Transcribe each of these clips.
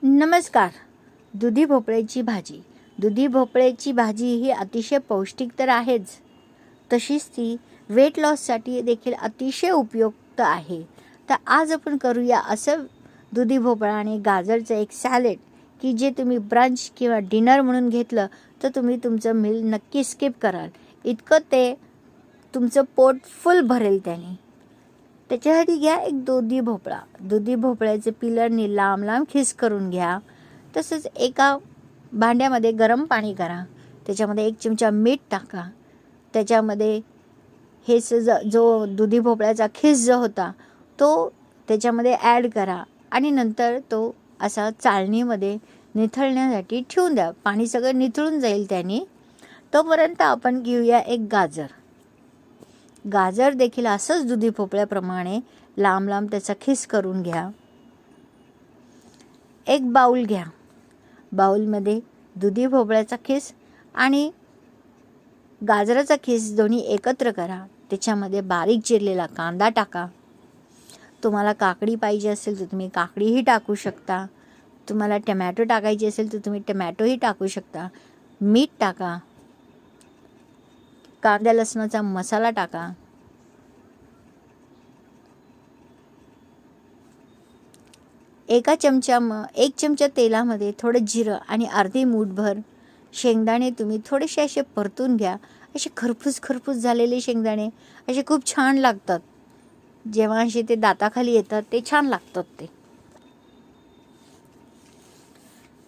नमस्कार. दुधी भोपळ्याची भाजी. दुधी भोपळ्याची भाजी ही अतिशय पौष्टिक तर आहेच, तशीच ती वेट लॉससाठी देखील अतिशय उपयुक्त आहे. तर आज आपण करूया असं दुधी भोपळा आणि गाजरचं एक सॅलेड की जे तुम्ही ब्रंच किंवा डिनर म्हणून घेतलं तर तुम्ही तुमचं मील नक्की स्किप कराल. इतकं ते तुमचं पोट फुल भरेल त्याने. त्याच्यासाठी घ्या एक दुधी भोपळा. दुधी भोपळ्याचे पिलरनी लांब लांब खिस करून घ्या. तसंच एका भांड्यामध्ये गरम पाणी करा. त्याच्यामध्ये 1 चमचा मीठ टाका. त्याच्यामध्ये जो दुधी भोपळ्याचा खिस जो होता तो त्याच्यामध्ये ॲड करा आणि नंतर तो असा चाळणीमध्ये निथळण्यासाठी ठेवून द्या. पाणी सगळं निथळून जाईल त्याने. तोपर्यंत आपण घेऊया एक गाजर. गाजर देखील असंच दुधी भोपळ्याप्रमाणे लांब लांब त्याचा खिस करून घ्या. एक बाऊल घ्या. बाऊलमध्ये दुधी भोपळ्याचा खिस आणि गाजराचा खिस दोन्ही एकत्र करा. त्याच्यामध्ये बारीक चिरलेला कांदा टाका. तुम्हाला काकडी पाहिजे असेल तर तुम्ही काकडीही टाकू शकता. तुम्हाला टमॅटो टाकायचे असेल तर तुम्ही टमॅटोही टाकू शकता. मीठ टाका. कांदा लसणाचा मसाला टाका. एक चमचा तेलामध्ये थोडं जिरं आणि अर्धी मूठभर शेंगदाणे तुम्ही थोडेसे असे परतून घ्या. असे खरपूस झालेले शेंगदाणे असे खूप छान लागतात. जेव्हा असे ते दाताखाली येतात ते छान लागतात ते.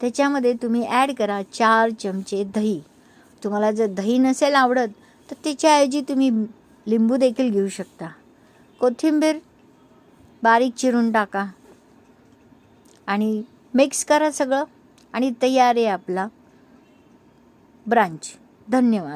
त्याच्यामध्ये तुम्ही ॲड करा 4 चमचे दही. तुम्हाला जर दही नसेल आवडत तर त्याच्याऐवजी तुम्ही लिंबू देखील घेऊ शकता. कोथिंबीर बारीक चिरून टाका आणि मिक्स करा सगळं आणि तयार आहे आपला ब्रंच. धन्यवाद.